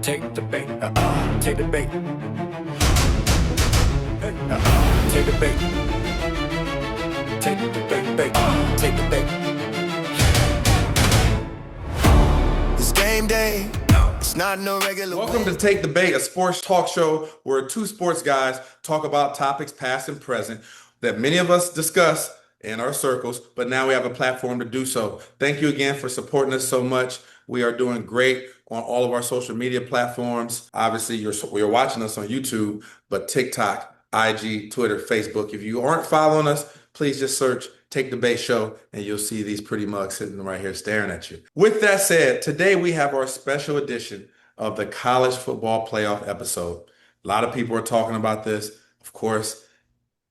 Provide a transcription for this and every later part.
Take the bait. Take the bait. Take the bait. Take the bait. Take the bait. It's game day. It's not no regular. Welcome to Take the Bait, a sports talk show where two sports guys talk about topics past and present that many of us discuss in our circles, but now we have a platform to do so. Thank you again for supporting us so much. We are doing great on all of our social media platforms. Obviously, you're watching us on YouTube, but TikTok, IG, Twitter, Facebook. If you aren't following us, please just search Take the Bait Show and you'll see these pretty mugs sitting right here staring at you. With that said, today we have our special edition of the college football playoff episode. A lot of people are talking about this. Of course,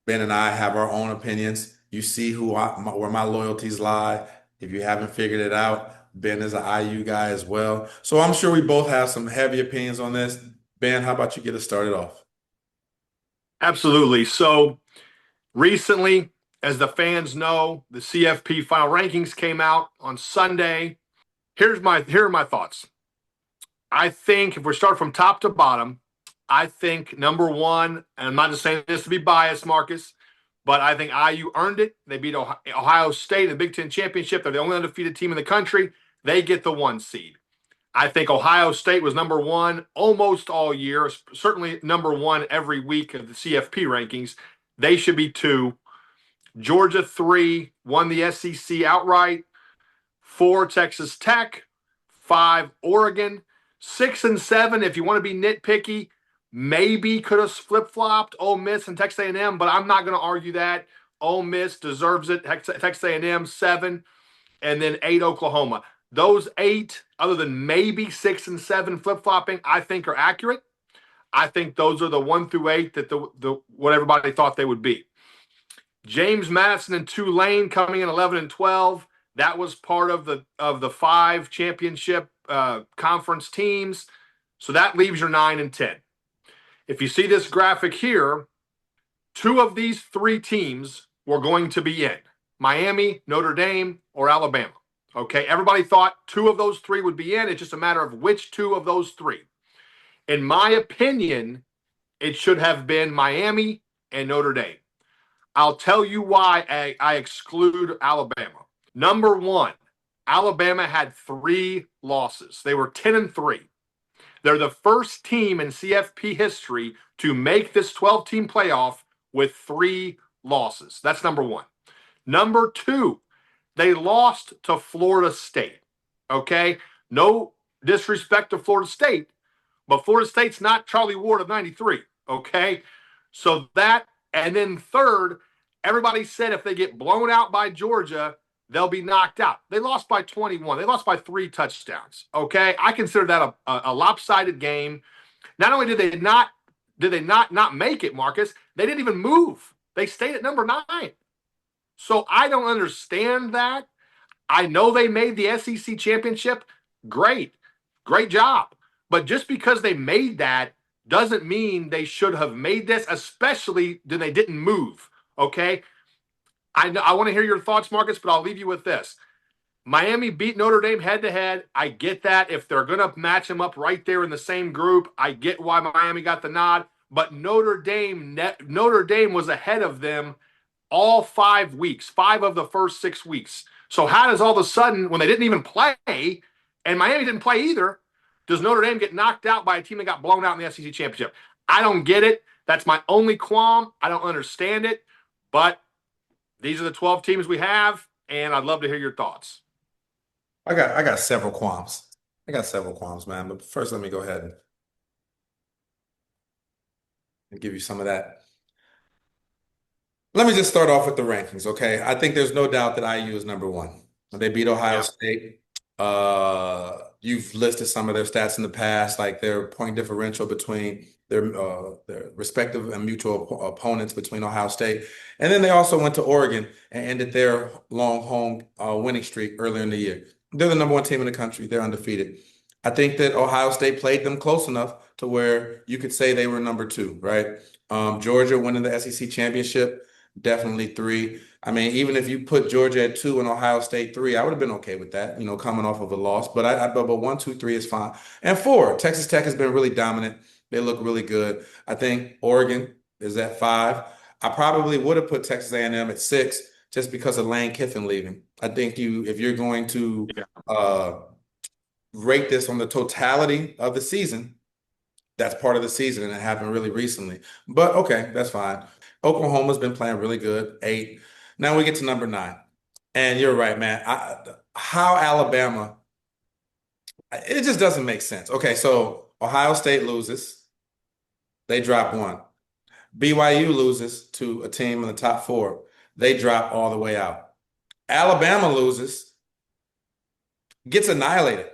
Ben and I have our own opinions. You see where my loyalties lie. If you haven't figured it out, Ben is an IU guy as well. So I'm sure we both have some heavy opinions on this. Ben, how about you get us started off? Absolutely. So recently, as the fans know, the CFP final rankings came out on Sunday. Here are my thoughts. I think if we start from top to bottom, I think number one, and I'm not just saying this to be biased, Marcus, but I think IU earned it. They beat Ohio State in the Big Ten Championship. They're the only undefeated team in the country. They get the 1 seed. I think Ohio State was number one almost all year, certainly number one every week of the CFP rankings. They should be 2. Georgia 3, won the SEC outright. 4, Texas Tech. 5, Oregon. 6 and 7, if you want to be nitpicky, maybe could have flip-flopped Ole Miss and Texas A&M, but I'm not going to argue that. Ole Miss deserves it. Texas A&M 7, and then 8 Oklahoma. Those 8, other than maybe 6 and 7 flip-flopping, I think are accurate. I think those are the 1 through 8 that what everybody thought they would be. James Madison and Tulane coming in 11 and 12. That was part of the 5 championship conference teams. So that leaves your 9 and 10. If you see this graphic here, 2 of these 3 teams were going to be in: Miami, Notre Dame, or Alabama. Okay, everybody thought 2 of those 3 would be in. It's just a matter of which 2 of those 3. In my opinion, it should have been Miami and Notre Dame. I'll tell you why I exclude Alabama. Number one, Alabama had 3 losses. They were 10 and 3. They're the first team in CFP history to make this 12-team playoff with 3 losses. That's number one. Number 2, they lost to Florida State. Okay? No disrespect to Florida State, but Florida State's not Charlie Ward of 93. Okay? So that, and then third, everybody said if they get blown out by Georgia, they'll be knocked out. They lost by 21. They lost by 3 touchdowns. Okay, I consider that a lopsided game. Not only did they not make it, Marcus, they didn't even move. They stayed at number 9. So I don't understand that. I know they made the SEC championship. Great job. But just because they made that doesn't mean they should have made this, especially when they didn't move. Okay. I want to hear your thoughts, Marcus, but I'll leave you with this. Miami beat Notre Dame head-to-head. I get that. If they're going to match them up right there in the same group, I get why Miami got the nod. But Notre Dame was ahead of them all 5 weeks, 5 of the first 6 weeks. So how does all of a sudden, when they didn't even play, and Miami didn't play either, does Notre Dame get knocked out by a team that got blown out in the SEC championship? I don't get it. That's my only qualm. I don't understand it. But these are the 12 teams we have, and I'd love to hear your thoughts. I got several qualms. Man. But first, let me go ahead and give you some of that. Let me just start off with the rankings, okay? I think there's no doubt that IU is number 1. They beat Ohio State. You've listed some of their stats in the past, like their point differential between their respective and mutual opponents between Ohio State. And then they also went to Oregon and ended their long home winning streak earlier in the year. They're the number 1 team in the country. They're undefeated. I think that Ohio State played them close enough to where you could say they were number 2, right? Georgia winning the SEC championship. definitely 3. I mean, even if you put Georgia at 2 and Ohio State 3, I would have been okay with that, coming off of a loss. But 1, 2, 3 is fine. And 4, Texas Tech has been really dominant. They look really good. I think Oregon is at 5. I probably would have put Texas A&M at 6 just because of Lane Kiffin leaving. I think if you're going to Yeah. uh, rate this on the totality of the season, that's part of the season, and it happened really recently. But okay, that's fine. Oklahoma's been playing really good, 8. Now we get to number 9. And you're right, man. How Alabama, it just doesn't make sense. Okay, so Ohio State loses, they drop 1. BYU loses to a team in the top 4, they drop all the way out. Alabama loses, gets annihilated.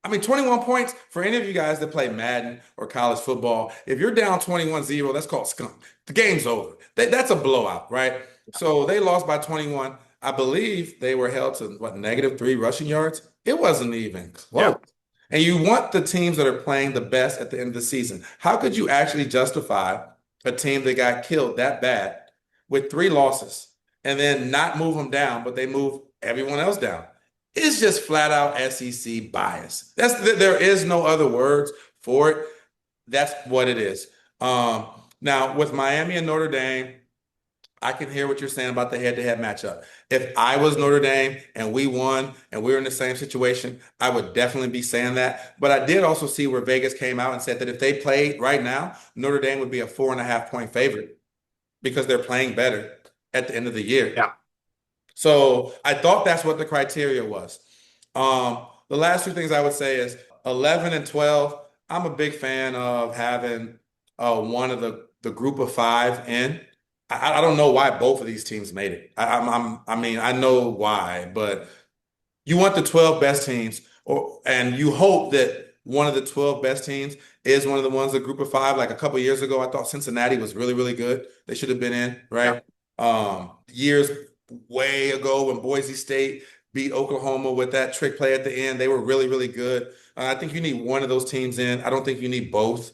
I mean, 21 points for any of you guys that play Madden or college football. If you're down 21-0, that's called skunk. The game's over. That's a blowout, right? So they lost by 21. I believe they were held to what, -3 rushing yards? It wasn't even close. Yeah. And you want the teams that are playing the best at the end of the season. How could you actually justify a team that got killed that bad with 3 losses and then not move them down, but they move everyone else down? It's just flat out SEC bias. There is no other words for it. That's what it is. Now with Miami and Notre Dame, I can hear what you're saying about the head-to-head matchup. If I was Notre Dame and we won and we were in the same situation, I would definitely be saying that. But I did also see where Vegas came out and said that if they played right now, Notre Dame would be a 4.5-point favorite because they're playing better at the end of the year. Yeah. So I thought that's what the criteria was. The last 2 things I would say is 11 and 12. I'm a big fan of having one of the group of 5 in. I don't know why both of these teams made it. I mean, I know why, but you want the 12 best teams, and you hope that one of the 12 best teams is one of the ones, the group of 5. Like a couple of years ago, I thought Cincinnati was really, really good. They should have been in, right? Years way ago when Boise State beat Oklahoma with that trick play at the end, they were really, really good. I think you need one of those teams in. I don't think you need both.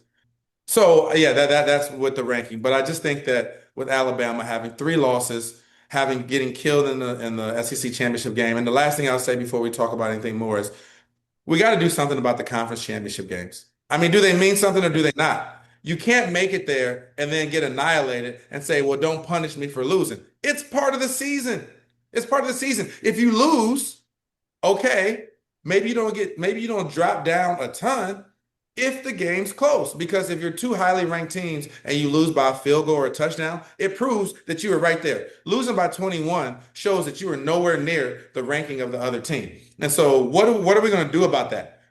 So yeah, that's with the ranking. But I just think that with Alabama having 3 losses, getting killed in the SEC championship game, and the last thing I'll say before we talk about anything more is we got to do something about the conference championship games. I mean, do they mean something or do they not? You can't make it there and then get annihilated and say, well, don't punish me for losing. It's part of the season. It's part of the season. If you lose, okay, maybe you don't drop down a ton if the game's close. Because if you're 2 highly ranked teams and you lose by a field goal or a touchdown, it proves that you were right there. Losing by 21 shows that you were nowhere near the ranking of the other team. And so what are we going to do about that?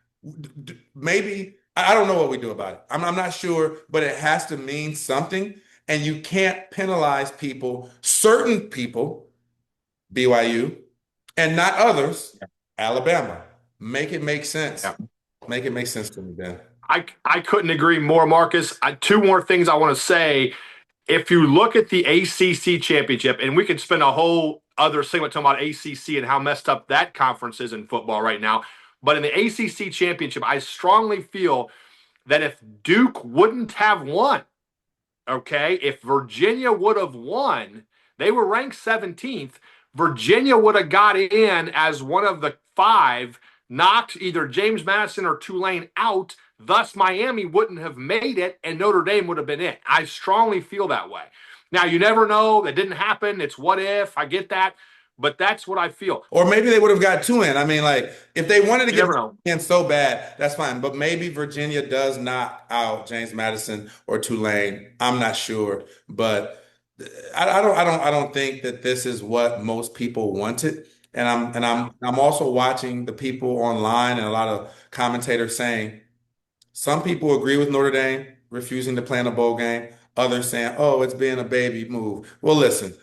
Maybe, I don't know what we do about it. I'm not sure, but it has to mean something. And you can't penalize certain people, BYU, and not others, Alabama. Make it make sense. Yeah. Make it make sense to me, Ben. I couldn't agree more, Marcus. 2 more things I want to say. If you look at the ACC championship, and we could spend a whole other segment talking about ACC and how messed up that conference is in football right now. But in the ACC championship, I strongly feel that if Duke wouldn't have won, okay, if Virginia would have won, they were ranked 17th. Virginia would have got in as one of the 5, knocked either James Madison or Tulane out. Thus, Miami wouldn't have made it, and Notre Dame would have been in. I strongly feel that way. Now, you never know. That didn't happen. It's what if. I get that. But that's what I feel. Or maybe they would have got 2 in. I mean, like, if they wanted to You get never know. in so bad, that's fine. But maybe Virginia does knock out James Madison or Tulane. I'm not sure. But I don't think that this is what most people wanted. And I'm also watching the people online and a lot of commentators saying some people agree with Notre Dame refusing to play in a bowl game. Others saying, oh, it's being a baby move. Well, listen,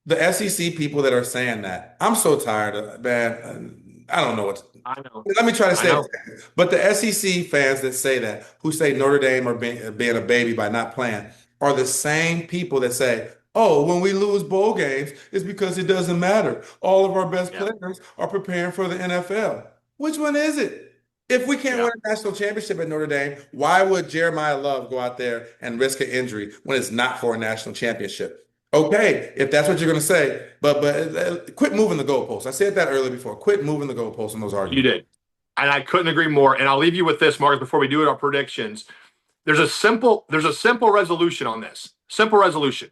the SEC people that are saying that, I'm so tired of, man, I don't know what to, I know. let me try to say I know. it. But the SEC fans that say that, who say Notre Dame are being a baby by not playing, are the same people that say, oh, when we lose bowl games, it's because it doesn't matter. All of our best Yeah. players are preparing for the NFL. Which one is it? If we can't Yeah. win a national championship at Notre Dame, why would Jeremiah Love go out there and risk an injury when it's not for a national championship? Okay, if that's what you're going to say, but quit moving the goalposts. I said that earlier before. Quit moving the goalposts in those You arguments. did. And I couldn't agree more. And I'll leave you with this, Marcus, before we do our predictions. There's a simple resolution on this. Simple resolution.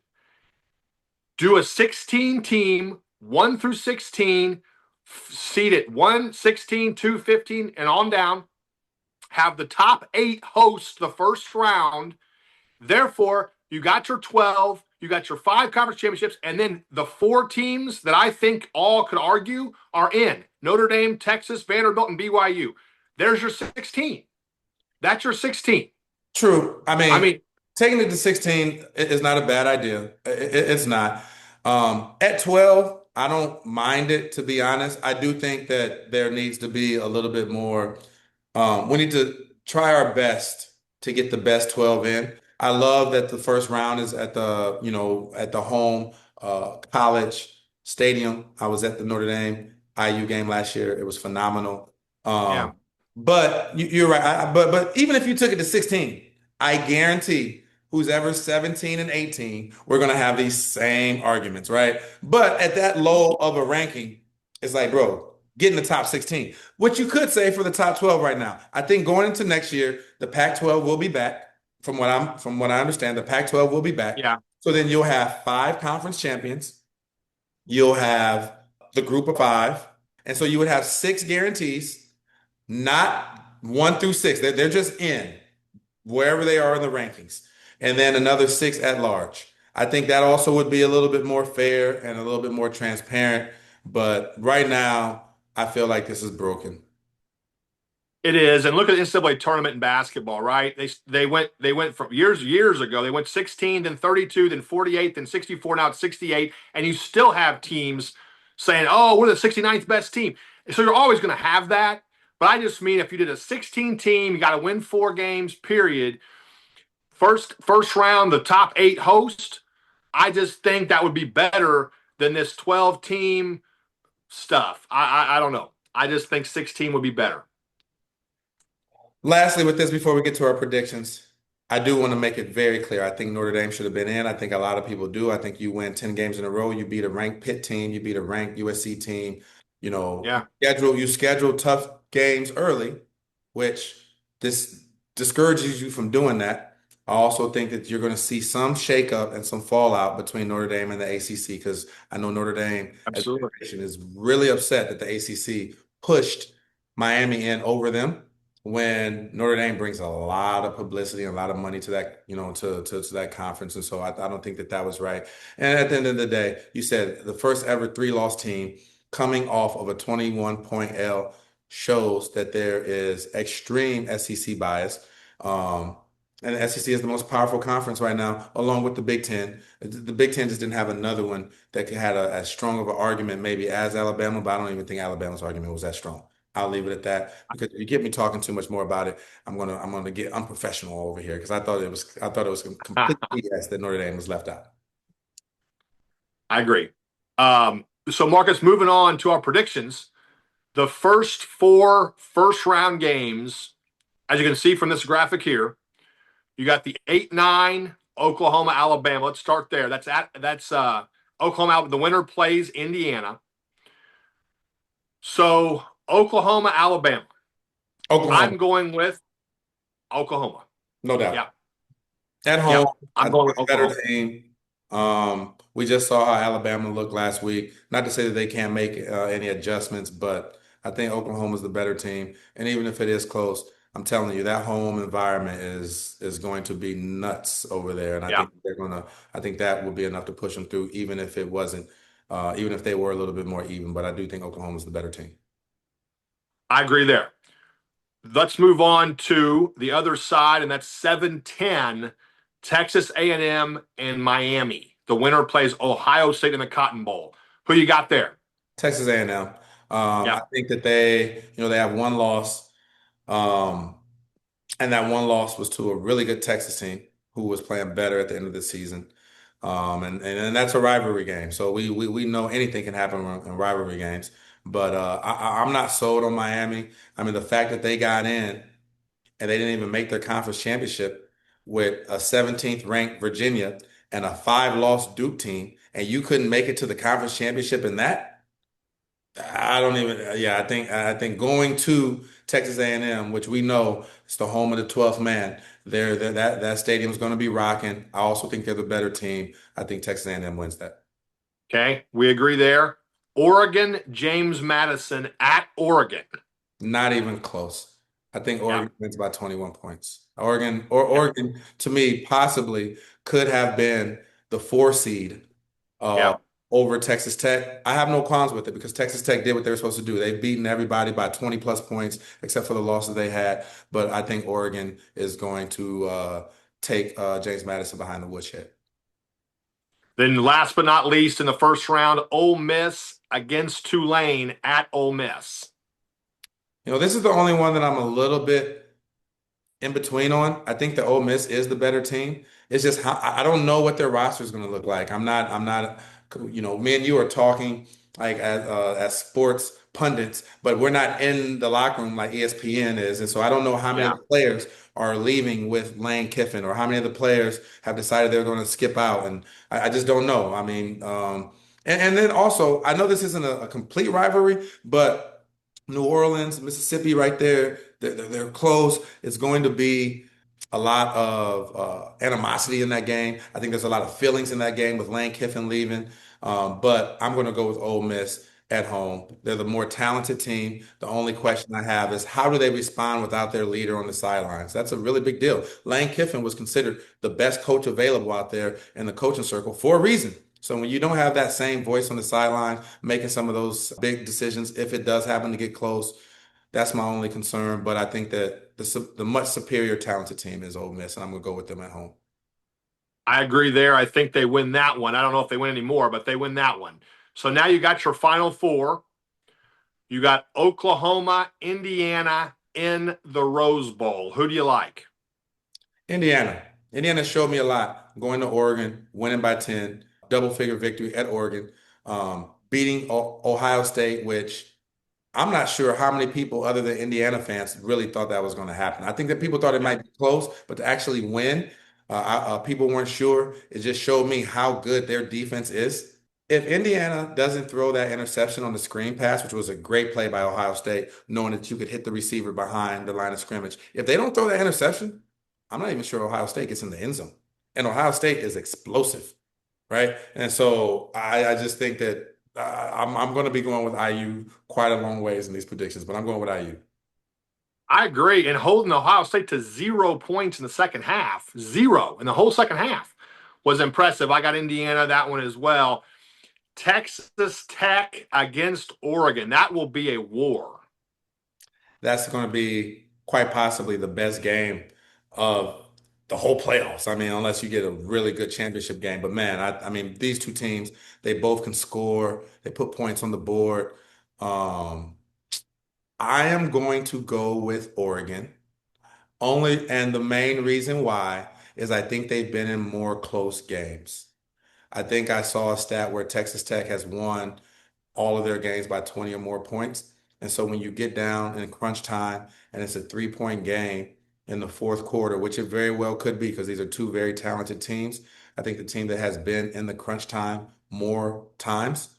Do a 16 team, 1 through 16, seed it 1, 16, 2, 15, and on down. Have the top 8 host the first round. Therefore, you got your 12, you got your 5 conference championships, and then the 4 teams that I think all could argue are in Notre Dame, Texas, Vanderbilt, and BYU. There's your 16. That's your 16. True. I I mean, mean, taking it to 16 is not a bad idea. It's not. At 12, I don't mind it, to be honest. I do think that there needs to be a little bit more. We need to try our best to get the best 12 in. I love that the first round is at at the home college stadium. I was at the Notre Dame IU game last year. It was phenomenal. yeah, Um, but you're right. But even if you took it to 16, I guarantee who's ever 17 and 18, we're gonna have these same arguments, right? But at that low of a ranking, it's like, bro, get in the top 16. What you could say for the top 12 right now. I think going into next year, the Pac-12 will be back. From what I understand, the Pac-12 will be back. yeah. So then you'll have 5 conference champions. You'll have the group of 5. And so you would have 6 guarantees, not 1 through 6. They're just in wherever they are in the rankings. And then another 6 at large. I think that also would be a little bit more fair and a little bit more transparent. But right now, I feel like this is broken. It is, and look at the NCAA tournament in basketball, right? They went from years ago. They went 16, then 32, then 48, then 64. Now it's 68, and you still have teams saying, "Oh, we're the 69th best team." So you're always going to have that. But I just mean if you did a 16 team, you got to win 4 games. Period. First round, the top 8 host. I just think that would be better than this 12 team stuff. I don't know. I just think 16 would be better. Lastly, with this, before we get to our predictions, I do want to make it very clear. I think Notre Dame should have been in. I think a lot of people do. I think you win 10 games in a row. You beat a ranked Pitt team. You beat a ranked USC team. Yeah, You schedule tough games early, which this discourages you from doing that. I also think that you're going to see some shakeup and some fallout between Notre Dame and the ACC because I know Notre Dame as a absolutely. nation is really upset that the ACC pushed Miami in over them when Notre Dame brings a lot of publicity and a lot of money to that, to that conference. And so I don't think that that was right. And at the end of the day, you said the first ever 3-loss team coming off of a 21 point L shows that there is extreme SEC bias. Um, and the SEC is the most powerful conference right now, along with the Big Ten. The Big Ten just didn't have another one that had as strong of an argument, maybe as Alabama, but I don't even think Alabama's argument was that strong. I'll leave it at that because if you get me talking too much more about it, I'm gonna get unprofessional over here because I thought it was complete BS that Notre Dame was left out. I agree. So, Marcus, moving on to our predictions. The first 4 first round games, as you can see from this graphic here, you got the 8-9 Oklahoma, Alabama. Let's start there. That's Oklahoma. The winner plays Indiana. So, Oklahoma, Alabama. Oklahoma, I'm going with Oklahoma. no doubt. Yeah, At yeah. home, I I'm think going with it's a better Oklahoma. team. We just saw how Alabama looked last week. Not to say that they can't make any adjustments, but I think Oklahoma's the better team. And even if it is close, I'm telling you, that home environment is going to be nuts over there. And Yeah, I think that would be enough to push them through, even if it wasn't, even if they were a little bit more even. But I do think Oklahoma's the better team. I agree there. Let's move on to the other side, and that's 7-10, Texas A&M and Miami. The winner plays Ohio State in the Cotton Bowl. Who you got there? Texas A&M. Yeah, I think that they have one loss. Um, And that one loss was to a really good Texas team who was playing better at the end of the season. And that's a rivalry game. So we know anything can happen in rivalry games. But I'm not sold on Miami. I mean, the fact that they got in and they didn't even make their conference championship with a 17th ranked Virginia and a five-loss Duke team, and you couldn't make it to the conference championship in that. I don't even. Yeah, I think going to Texas A&M, which we know is the home of the 12th man, that stadium's going to be rocking. I also think they're the better team. I think Texas A&M wins that. Okay, we agree there. Oregon, James Madison at Oregon. Not even close. I think Yeah, Oregon wins by 21 points. Oregon, to me, possibly could have been the four seed uh, yeah. over Texas Tech. I have no qualms with it because Texas Tech did what they were supposed to do. They've beaten everybody by 20 plus points, except for the losses they had. But I think Oregon is going to take James Madison behind the woodshed. Then last but not least, in the first round, Ole Miss against Tulane at Ole Miss. This is the only one that I'm a little bit in between on. I think the Ole Miss is the better team. It's just how I don't know what their roster is going to look like. I'm not. Me and you are talking like as sports pundits, but we're not in the locker room like ESPN is, and so I don't know how many of Yeah. the players are leaving with Lane Kiffin or how many of the players have decided they're going to skip out, and I just don't know. I mean, and then also I know this isn't a complete rivalry, but New Orleans, Mississippi, right there. They're close. It's going to be a lot of animosity in that game. I think there's a lot of feelings in that game with Lane Kiffin leaving. But I'm going to go with Ole Miss at home. They're the more talented team. The only question I have is how do they respond without their leader on the sidelines? That's a really big deal. Lane Kiffin was considered the best coach available out there in the coaching circle for a reason. So when you don't have that same voice on the sideline making some of those big decisions, if it does happen to get close, that's my only concern. But I think that the much superior talented team is Ole Miss, and I'm going to go with them at home. I agree there. I think they win that one. I don't know if they win any more, but they win that one. So now you got your final four. You got Oklahoma, Indiana in the Rose Bowl. Who do you like? Indiana. Indiana showed me a lot. Going to Oregon, winning by 10, double figure victory at Oregon, beating Ohio State, which I'm not sure how many people other than Indiana fans really thought that was going to happen. I think that people thought it Yeah. might be close, but to actually win, people weren't sure. It just showed me how good their defense is. If Indiana doesn't throw that interception on the screen pass, which was a great play by Ohio State, knowing that you could hit the receiver behind the line of scrimmage, if they don't throw that interception, I'm not even sure Ohio State gets in the end zone. And Ohio State is explosive, right? And so I just think that I'm going to be going with IU quite a long ways in these predictions, but I'm going with IU. I agree. And holding Ohio State to 0 points in the second half, zero in the whole second half, was impressive. I got Indiana, that one as well. Texas Tech against Oregon. That will be a war. That's going to be quite possibly the best game of the whole playoffs. I mean, unless you get a really good championship game. But man, I mean, these two teams, they both can score. They put points on the board. Um, I am going to go with Oregon. And the main reason why is I think they've been in more close games. I think I saw a stat where Texas Tech has won all of their games by 20 or more points. And so when you get down in crunch time and it's a 3-point game in the fourth quarter, which it very well could be because these are two very talented teams, I think the team that has been in the crunch time more times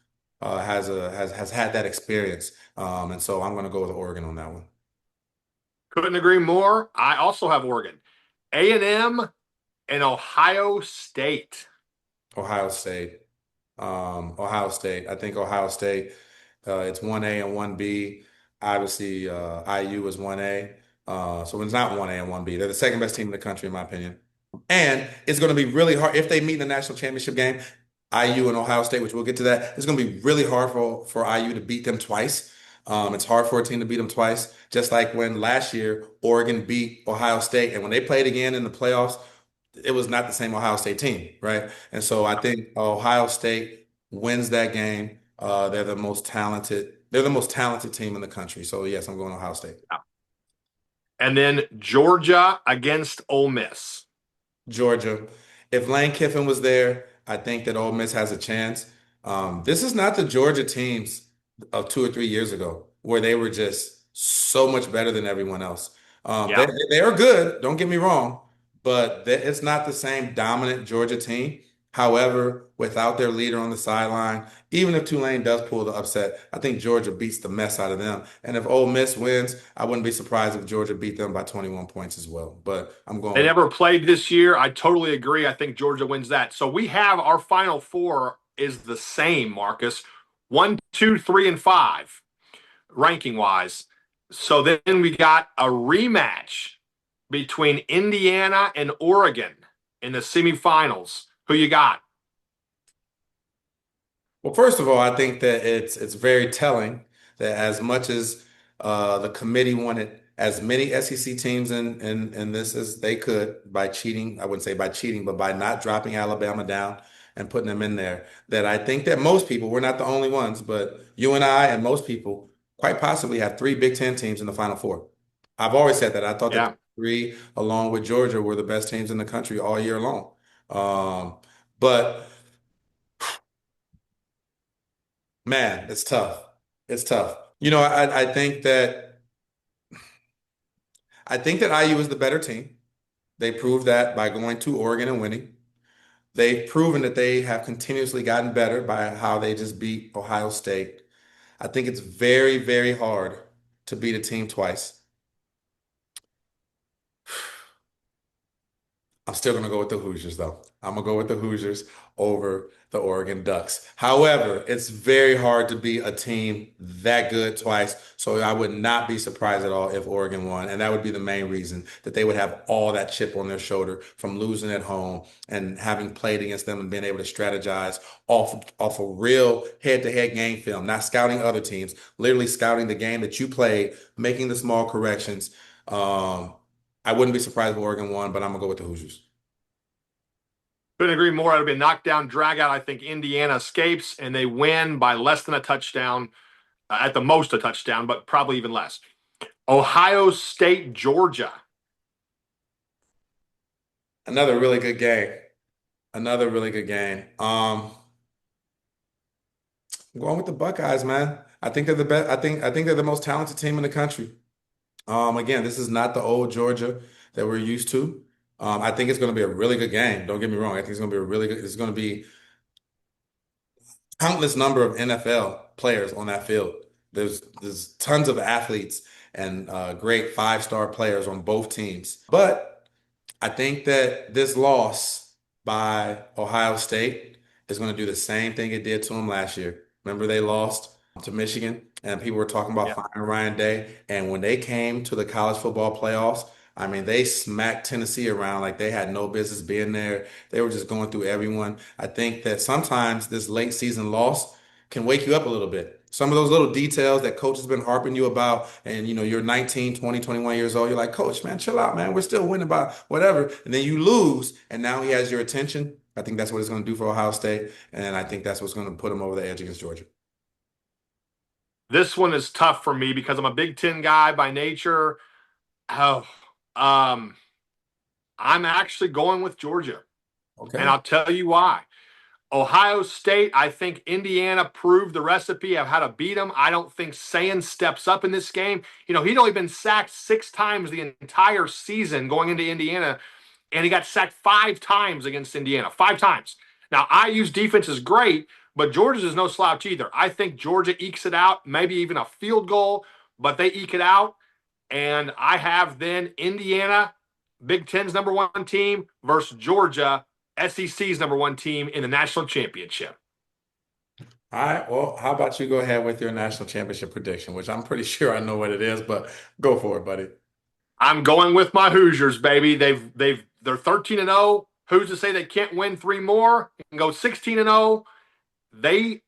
has had that experience. And so I'm going to go with Oregon on that one. Couldn't agree more. I also have Oregon. A&M and Ohio State. Ohio State. Ohio State. I think Ohio State, it's 1A and 1B. Obviously, IU is 1A. So it's not 1A and 1B. They're the second best team in the country, in my opinion. And it's going to be really hard if they meet in the national championship game, IU and Ohio State, which we'll get to that. It's going to be really hard for IU to beat them twice. It's hard for a team to beat them twice, just like when last year Oregon beat Ohio State. And when they played again in the playoffs, it was not the same Ohio State team, right? And so I think Ohio State wins that game. They're the most talented. They're the most talented team in the country. So yes, I'm going Ohio State. And then Georgia against Ole Miss. Georgia. If Lane Kiffin was there, I think that Ole Miss has a chance. This is not the Georgia teams of 2 or 3 years ago where they were just so much better than everyone else. They, Yeah. they are good, don't get me wrong, but it's not the same dominant Georgia team. However, without their leader on the sideline, even if Tulane does pull the upset, I think Georgia beats the mess out of them. And if Ole Miss wins, I wouldn't be surprised if Georgia beat them by 21 points as well. But I'm going They with never played this year. I totally agree. I think Georgia wins that. So we have our final four is the same, Marcus. One, two, three, and five, ranking wise. So then we got a rematch between Indiana and Oregon in the semifinals. Who you got? Well, first of all, I think that it's very telling that as much as the committee wanted as many SEC teams in this as they could by cheating, I wouldn't say by cheating, but by not dropping Alabama down and putting them in there, that I think that most people, we're not the only ones, but you and I and most people quite possibly have three Big Ten teams in the Final Four. I've always said that. I thought that the Yeah. three, along with Georgia, were the best teams in the country all year long. But man, it's tough. It's tough. I think that IU is the better team. They proved that by going to Oregon and winning. They've proven that they have continuously gotten better by how they just beat Ohio State. I think it's very, very hard to beat a team twice. I'm still going to go with the Hoosiers, though. I'm going to go with the Hoosiers over the Oregon Ducks. However, it's very hard to beat a team that good twice. So I would not be surprised at all if Oregon won. And that would be the main reason that they would have all that chip on their shoulder from losing at home and having played against them and being able to strategize off a real head-to-head game film, not scouting other teams, literally scouting the game that you played, making the small corrections. I wouldn't be surprised if Oregon won, but I'm gonna go with the Hoosiers. Couldn't agree more. It'll be a knockdown, drag out. I think Indiana escapes and they win by less than a touchdown, at the most a touchdown, but probably even less. Ohio State, Georgia. Another really good game. Another really good game. I'm going with the Buckeyes, man. I think they're the best. I think they're the most talented team in the country. Again, this is not the old Georgia that we're used to. I think it's going to be a really good game. Don't get me wrong. I think it's going to be a really good. It's going to be countless number of NFL players on that field. There's tons of athletes and great five-star players on both teams. But I think that this loss by Ohio State is going to do the same thing it did to them last year. Remember, they lost to Michigan, and people were talking about Yeah. firing Ryan Day. And when they came to the college football playoffs, I mean, they smacked Tennessee around like they had no business being there. They were just going through everyone. I think that sometimes this late season loss can wake you up a little bit. Some of those little details that coach has been harping you about, and you're 19, 20, 21 years old, you're like, Coach, man, chill out, man. We're still winning by whatever. And then you lose, and now he has your attention. I think that's what it's going to do for Ohio State, and I think that's what's going to put them over the edge against Georgia. This one is tough for me because I'm a Big Ten guy by nature. Oh, um, I'm actually going with Georgia, and Okay. I'll tell you why. Ohio State, I think Indiana proved the recipe of how to beat them. I don't think Sand steps up in this game. He'd only been sacked 6 times the entire season going into Indiana, and he got sacked 5 times against Indiana. 5 times. Now, IU's defense is great, but Georgia's is no slouch either. I think Georgia ekes it out, maybe even a field goal, but they eke it out. And I have then Indiana, Big Ten's number one team, versus Georgia, SEC's number one team in the national championship. All right. Well, how about you go ahead with your national championship prediction, which I'm pretty sure I know what it is, but go for it, buddy. I'm going with my Hoosiers, baby. They're 13 and 0. Who's to say they can't win 3 more and go 16 and 0? They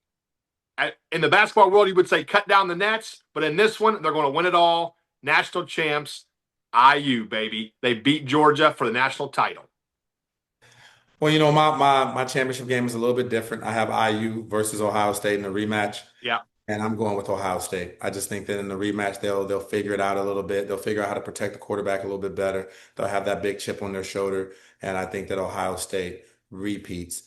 in the basketball world, you would say cut down the nets, but in this one, they're going to win it all. National champs, IU, baby. They beat Georgia for the national title. Well, my championship game is a little bit different. I have IU versus Ohio State in a rematch. Yeah. And I'm going with Ohio State. I just think that in the rematch, they'll figure it out a little bit. They'll figure out how to protect the quarterback a little bit better. They'll have that big chip on their shoulder, and I think that Ohio State repeats.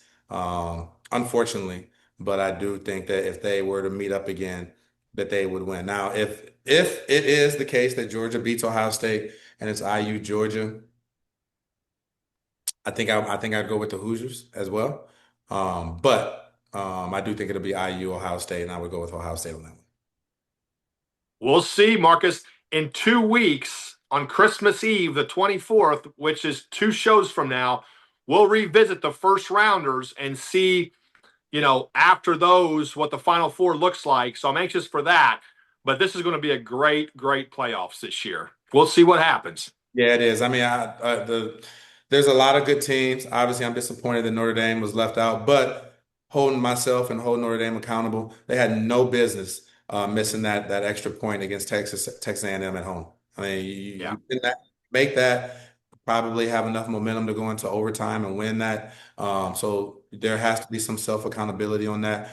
Unfortunately, but I do think that if they were to meet up again, that they would win. Now, if it is the case that Georgia beats Ohio State and it's IU Georgia, I think I'd go with the Hoosiers as well. But I do think it'll be IU, Ohio State, and I would go with Ohio State on that one. We'll see, Marcus. In 2 weeks, on Christmas Eve, the 24th, which is 2 shows from now, we'll revisit the first rounders and see, after those, what the Final Four looks like. So I'm anxious for that. But this is going to be a great, great playoffs this year. We'll see what happens. Yeah, it is. I mean, there's a lot of good teams. Obviously, I'm disappointed that Notre Dame was left out, but holding myself and holding Notre Dame accountable, they had no business missing that extra point against Texas A&M at home. I mean, Yeah. you didn't make that, probably have enough momentum to go into overtime and win that. So there has to be some self-accountability on that.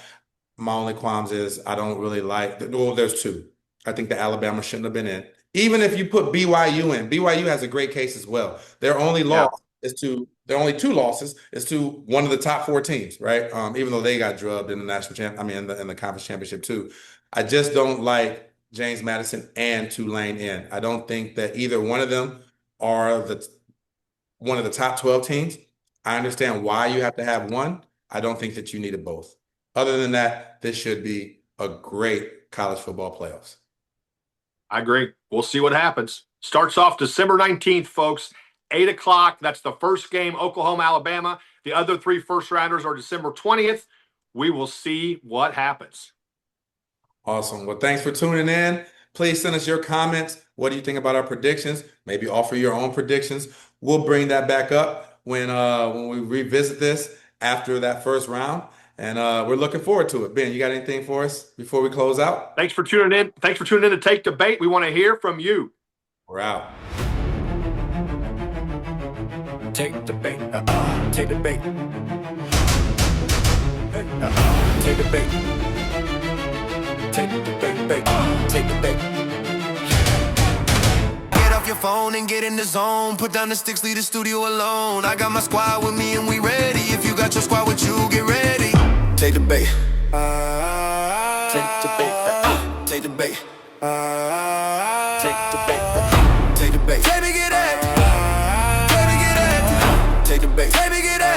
My only qualms is I don't really well, there's two. I think that Alabama shouldn't have been in. Even if you put BYU in, BYU has a great case as well. Yeah. Their only two losses is to one of the top four teams, right? Even though they got drubbed in the in the conference championship too. I just don't like James Madison and Tulane in. I don't think that either one of them are one of the top 12 teams. I understand why you have to have one. I don't think that you needed both. Other than that, this should be a great college football playoffs. I agree. We'll see what happens. Starts off December 19th, folks. 8 o'clock. That's the first game, Oklahoma, Alabama. The other 3 first rounders are December 20th. We will see what happens. Awesome. Well, thanks for tuning in. Please send us your comments. What do you think about our predictions? Maybe offer your own predictions. We'll bring that back up when we revisit this after that first round. And we're looking forward to it. Ben, you got anything for us before we close out? Thanks for tuning in. Thanks for tuning in to Take Debate. We want to hear from you. We're out. Take the bait. Take the bait. Take the bait. Take the bait. Take the bait. Get off your phone and get in the zone. Put down the sticks, leave the studio alone. I got my squad with me and we ready. If you got your squad with you, get ready. Take the bait. Take the bait. Take the bait. Take the bait. Take the bait. Baby, get it. Baby, get it. Take the bait. Baby, get it.